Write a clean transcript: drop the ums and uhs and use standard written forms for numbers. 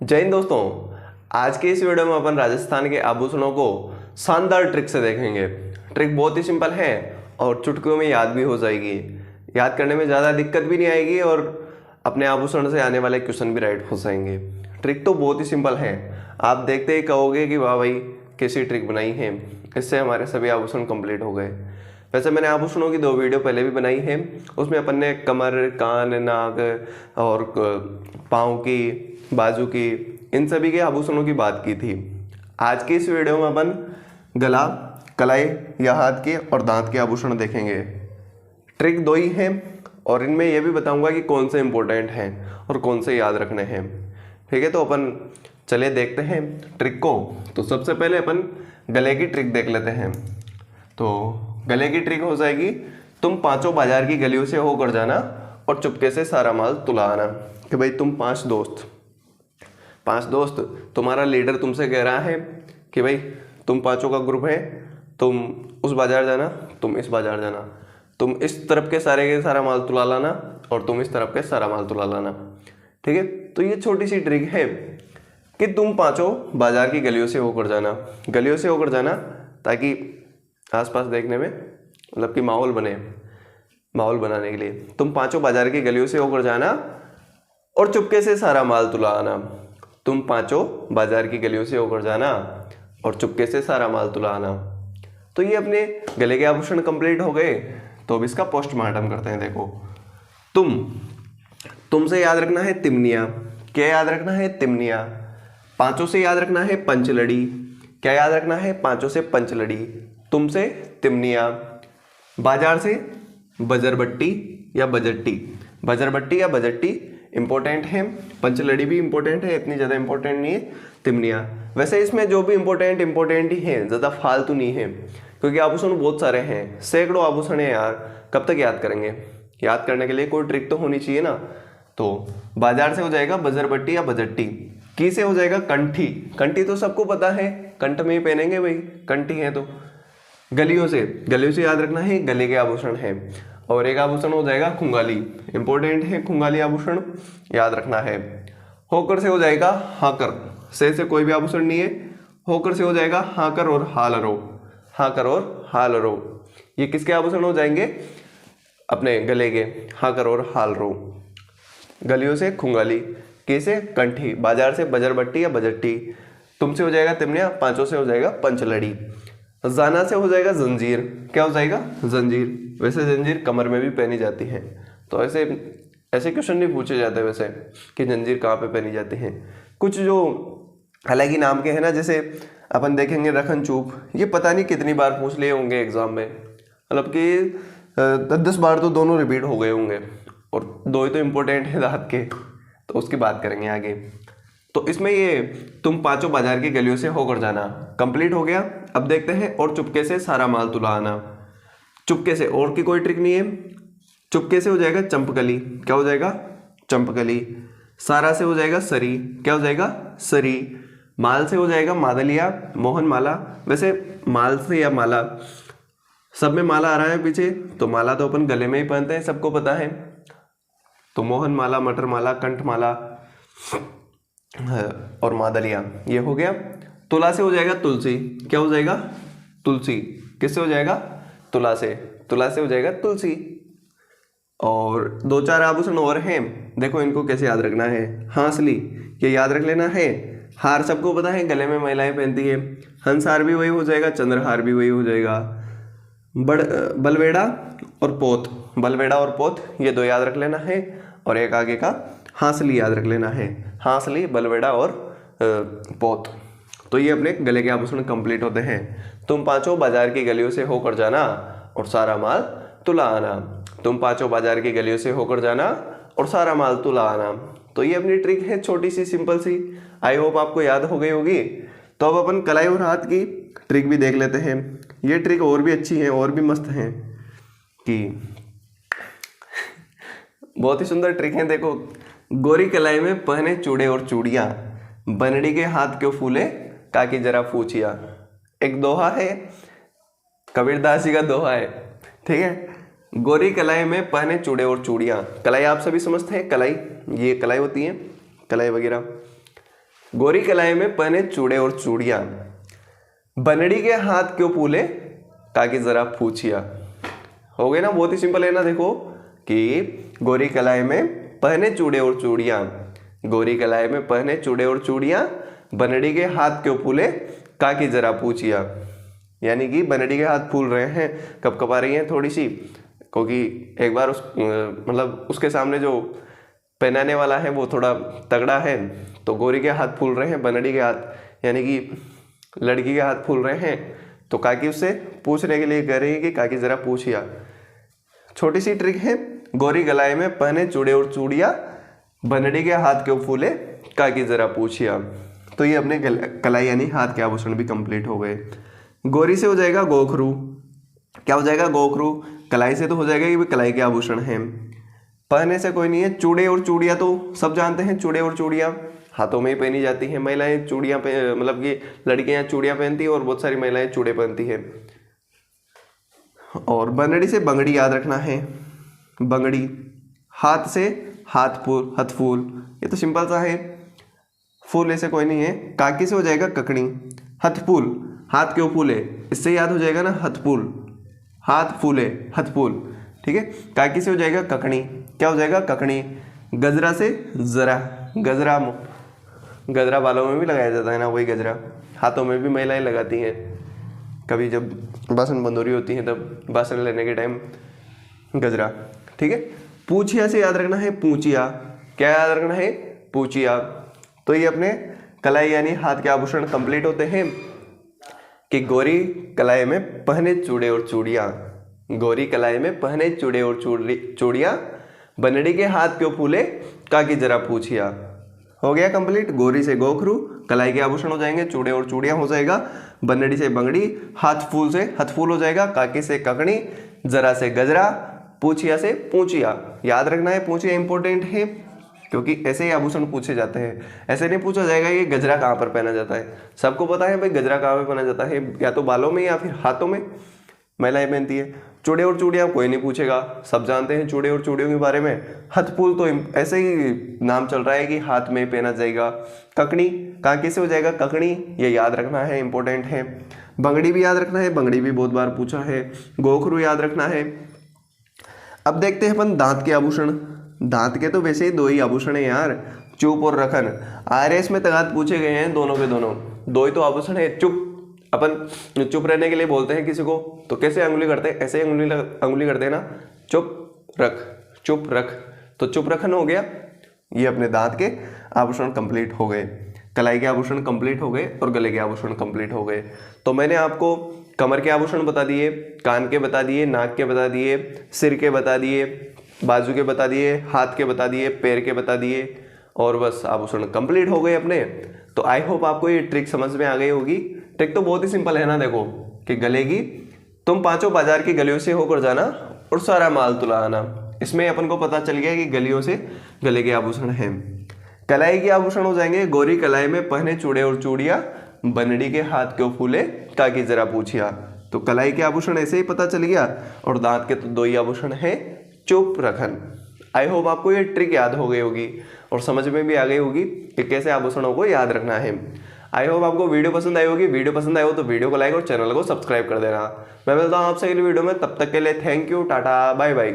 जय हिंद दोस्तों। आज के इस वीडियो में अपन राजस्थान के आभूषणों को शानदार ट्रिक से देखेंगे। ट्रिक बहुत ही सिंपल है और चुटकियों में याद भी हो जाएगी। याद करने में ज़्यादा दिक्कत भी नहीं आएगी और अपने आभूषण से आने वाले क्वेश्चन भी राइट हो जाएंगे। ट्रिक तो बहुत ही सिंपल है, आप देखते ही कहोगे कि वाह भाई कैसी ट्रिक बनाई है, इससे हमारे सभी आभूषण कंप्लीट हो गए। वैसे मैंने आभूषणों की 2 वीडियो पहले भी बनाई है, उसमें अपन ने कमर, कान, नाक और पाँव की, बाजू की, इन सभी के आभूषणों की बात की थी। आज की इस वीडियो में अपन गला, कलाई या हाथ के और दांत के आभूषण देखेंगे। ट्रिक 2 ही हैं और इनमें यह भी बताऊंगा कि कौन से इंपॉर्टेंट हैं और कौन से याद रखने हैं। ठीक है, तो अपन चलिए देखते हैं ट्रिक को। तो सबसे पहले अपन गले की ट्रिक देख लेते हैं। तो गले की ट्रिक हो जाएगी, तुम 5 बाजार की गलियों से होकर जाना और चुपके से सारा माल तुला आना। कि भाई तुम 5 दोस्त, तुम्हारा लीडर तुमसे कह रहा है कि भाई तुम 5 का ग्रुप है, तुम उस बाजार जाना, तुम इस बाजार जाना, तुम इस तरफ के सारा माल तुला लाना और तुम इस तरफ के सारा माल तुला लाना। ठीक है, तो ये छोटी सी ट्रिक है कि तुम 5 बाजार की गलियों से होकर जाना, ताकि आसपास देखने में मतलब कि माहौल बनाने के लिए तुम 5 बाजार की गलियों से होकर जाना और चुपके से सारा माल तुला आना। तुम 5 बाजार की गलियों से होकर जाना और चुपके से सारा माल तुला आना। तो ये अपने गले के आभूषण कंप्लीट हो गए। तो अब इसका पोस्टमार्टम करते हैं। देखो, तुमसे याद रखना है तिमनिया। क्या याद रखना है? तिमनिया। 5 से याद रखना है पंचलड़ी। क्या याद रखना है? 5 से पंचलड़ी। तुमसे तिमनिया। बाजार से बजरबट्टी या बजट्टी इंपॉर्टेंट है। पंचलड़ी भी इंपॉर्टेंट है, इतनी ज़्यादा इंपॉर्टेंट नहीं है। तिमनिया वैसे इसमें जो भी इंपॉर्टेंट ही है, ज़्यादा फालतू नहीं है, क्योंकि आभूषण बहुत सारे हैं, सैकड़ों आभूषण है यार, कब तक याद करेंगे। याद करने के लिए कोई ट्रिक तो होनी चाहिए ना। तो बाजार से हो जाएगा बजरबट्टी या बजट्टी। की से हो जाएगा कंठी तो सबको पता है, कंठ में ही पहनेंगे भाई, कंठी है। तो गलियों से याद रखना है गले के आभूषण है। और एक आभूषण हो जाएगा खुंगाली, इंपॉर्टेंट है, खुंगाली आभूषण याद रखना है। होकर से हो जाएगा हाकर। से कोई भी आभूषण नहीं है। होकर से हो जाएगा हाकर और हालरो। ये किसके आभूषण हो जाएंगे? अपने गले के, हाकर और हालरो। गलियों से खुंगाली, कैसे? कंठी। बाजार से बजरबट्टी या बजट्टी। तुमसे हो जाएगा तिमनिया। 5 से हो जाएगा पंचलड़ी। जाना से हो जाएगा जंजीर। क्या हो जाएगा? जंजीर। वैसे जंजीर कमर में भी पहनी जाती है, तो ऐसे क्वेश्चन नहीं पूछे जाते वैसे कि जंजीर कहाँ पे पहनी जाती है। कुछ जो अलग ही नाम के हैं ना, जैसे अपन देखेंगे रखन चूप, ये पता नहीं कितनी बार पूछ लिए होंगे एग्जाम में, मतलब कि 10 बार तो दोनों रिपीट हो गए होंगे, और 2 ही तो इम्पोर्टेंट है दांत के, तो उसकी बात करेंगे आगे। तो इसमें ये तुम 5 बाजार की गलियों से होकर जाना कंप्लीट हो गया। अब देखते हैं और चुपके से सारा माल तुला आना। चुपके से, और की कोई ट्रिक नहीं है। चुपके से हो जाएगा चंपकली। क्या हो जाएगा? चंपकली। सारा से हो जाएगा सरी। क्या हो जाएगा? सरी। माल से हो जाएगा मादलिया, मोहन माला। वैसे माल से या माला, सब में माला आ रहा है पीछे, तो माला तो अपन गले में ही पहनते हैं, सबको पता है। तो मोहन माला, मटर माला, कंठ माला और मादलिया, ये हो गया। तुला से हो जाएगा तुलसी। क्या हो जाएगा? तुलसी। किससे हो जाएगा? तुला से हो जाएगा तुलसी। और 2-4 आभूषण और हैं, देखो इनको कैसे याद रखना है। हांसली, ये याद रख लेना है। हार सबको पता है, गले में महिलाएं पहनती है। हंसहार भी वही हो जाएगा, चंद्रहार भी वही हो जाएगा। बलवेड़ा और पोत, ये 2 याद रख लेना है। और एक आगे का हांसली याद रख लेना है। हांसली, बलवेड़ा और पोत। तो ये अपने गले के आभूषण कंप्लीट होते हैं। तुम 5 बाजार की गलियों से होकर जाना और सारा माल तुला आना। तुम 5 बाजार की गलियों से होकर जाना और सारा माल तुला आना। तो ये अपनी ट्रिक है, छोटी सी, सिंपल सी। आई होप आपको याद हो गई होगी। तो अब अपन कलाई और हाथ की ट्रिक भी देख लेते हैं। ये ट्रिक और भी अच्छी है और भी मस्त है कि बहुत ही सुंदर ट्रिक है। देखो, गोरी कलाई में पहने चूड़े और चूड़ियां, बनड़ी के हाथ क्यों फूले, काकी जरा पूछिया। एक दोहा है, कबीरदास जी का दोहा है। ठीक है, गोरी कलाई में पहने चूड़े और चूड़ियां। कलाई आप सभी समझते हैं, कलाई, ये कलाई होती है, कलाई वगैरह। गोरी कलाई में पहने चूड़े और चूड़ियां, बनड़ी के हाथ क्यों फूले, काकी जरा पूछिया। हो गए ना, बहुत ही सिंपल है ना। देखो कि गोरी कलाई में पहने चूड़े और चूड़ियां, गोरी कलाई में पहने चूड़े और चूड़ियां, बनड़ी के हाथ क्यों फूले, काकी जरा पूछिया। यानी कि बनड़ी के हाथ फूल रहे हैं, कपकपा रही हैं थोड़ी सी, क्योंकि एक बार मतलब उसके सामने जो पहनाने वाला है वो थोड़ा तगड़ा है, तो गोरी के हाथ फूल रहे हैं, बनड़ी के हाथ यानी कि लड़की के हाथ फूल रहे हैं। तो काकी उससे पूछने के लिए कह रही है कि काकी जरा पूछिया। छोटी सी ट्रिक है, गोरी गलाई में पहने चूड़े और चूड़िया, बनड़ी के हाथ क्यों फूले, काकी जरा पूछिया। तो ये अपने कलाई यानी हाथ के आभूषण भी कंप्लीट हो गए। गोरी से हो जाएगा गोखरू, क्या हो जाएगा गोखरू। कलाई से तो हो जाएगा कि कलाई के आभूषण हैं, पहने से कोई नहीं है। चूड़े और चूड़िया तो सब जानते हैं, चूड़े और चूड़िया हाथों में ही पहनी जाती हैं। महिलाएं चूड़ियाँ मतलब कि लड़कियां चूड़ियाँ पहनती हैं और बहुत सारी महिलाएं चूड़े पहनती हैं। और बनड़ी से बंगड़ी याद रखना है, बंगड़ी। हाथ से हाथ फूल, हथफूल, ये तो सिंपल सा है, फूल ऐसे कोई नहीं है। काकी से हो जाएगा ककड़ी, हथफूल, हाथ क्यों फूले, इससे याद हो जाएगा ना हथफूल, हाथ फूले हथफूल, ठीक है। काकी से हो जाएगा ककड़ी, क्या हो जाएगा ककड़ी। गजरा से जरा, गजरा, गजरा बालों में भी लगाया जाता है ना, वही गजरा। हाथों में भी महिलाएं लगाती हैं, कभी जब बासन बंदोरी होती है तब बासन लेने के टाइम गजरा, ठीक है। पूछिया से याद रखना है पूछिया, क्या याद रखना है पूछिया। तो ये अपने कलाई यानी हाथ के आभूषण कंप्लीट होते हैं कि गोरी कलाई में पहने चूड़े और चूड़ियाँ, गोरी कलाई में पहने चूड़े और चूड़ियाँ, बनड़ी के हाथ क्यों फूले, काकी जरा पूछिया। हो गया कंप्लीट। गोरी से गोखरू, कलाई के आभूषण हो जाएंगे, चूड़े और चूड़ियाँ हो जाएगा, बनड़ी से बंगड़ी, हाथ फूल से हथफूल हो जाएगा, काकी से ककड़ी, जरा से गजरा, पूछिया से पूछिया। याद रखना है पूछिया इंपॉर्टेंट है, क्योंकि ऐसे ही आभूषण पूछे जाते हैं। ऐसे नहीं पूछा जाएगा कि गजरा कहाँ पर पहना जाता है। सबको पता है भाई गजरा कहाँ पर पहना जाता है, या तो बालों में या फिर हाथों में महिलाएं पहनती है। चूड़े और चूड़ियाँ कोई नहीं पूछेगा, सब जानते हैं चूड़े और चूड़ियों के बारे में। हथफूल तो ऐसे ही नाम चल रहा है कि हाथ में पहना जाएगा। ककड़ी, काकी से हो जाएगा ककड़ी, ये याद रखना है, इंपॉर्टेंट है। बंगड़ी भी याद रखना है, बंगड़ी भी बहुत बार पूछा है। गोखरू याद रखना है। अब देखते हैं अपन दांत के आभूषण। दांत के तो वैसे ही दो ही आभूषण है यार, चुप और रखन। आरएस में तगात पूछे गए हैं दोनों के दोनों, दो ही तो आभूषण है। चुप, अपन चुप रहने के लिए बोलते हैं किसी को, तो कैसे अंगुली करते हैं, ऐसे अंगुली करते हैं ना, चुप रख, चुप रख, तो चुप रखन हो गया। ये अपने दांत के आभूषण कंप्लीट हो गए, कलाई के आभूषण कंप्लीट हो गए और गले के आभूषण कंप्लीट हो गए। तो मैंने आपको कमर के आभूषण बता दिए, कान के बता दिए, नाक के बता दिए, सिर के बता दिए, बाजू के बता दिए, हाथ के बता दिए, पैर के बता दिए, और बस आभूषण कंप्लीट हो गए अपने। तो आई होप आपको ये ट्रिक समझ में आ गई होगी। ट्रिक तो बहुत ही सिंपल है ना, देखो कि गले की तुम पांचों बाजार की गलियों से होकर जाना और सारा माल तुला आना। इसमें अपन को पता चल गया कि गलियों से गले के आभूषण हैं। कलाई के आभूषण हो जाएंगे, गोरी कलाई में पहने चूड़े और चूड़ियाँ, बनड़ी के हाथ क्यों फूले, काकी जरा पूछिया। तो कलाई के आभूषण ऐसे ही पता चल गया, और दांत के तो दो ही आभूषण है, चुप रखन। आई होप आपको ये ट्रिक याद हो गई होगी और समझ में भी आ गई होगी कि कैसे आभूषणों को याद रखना है। आई होप आपको वीडियो पसंद आई होगी। वीडियो पसंद आई हो तो वीडियो को लाइक और चैनल को सब्सक्राइब कर देना। मैं मिलता हूँ आपसे अगली वीडियो में, तब तक के लिए thank you, tata, bye bye.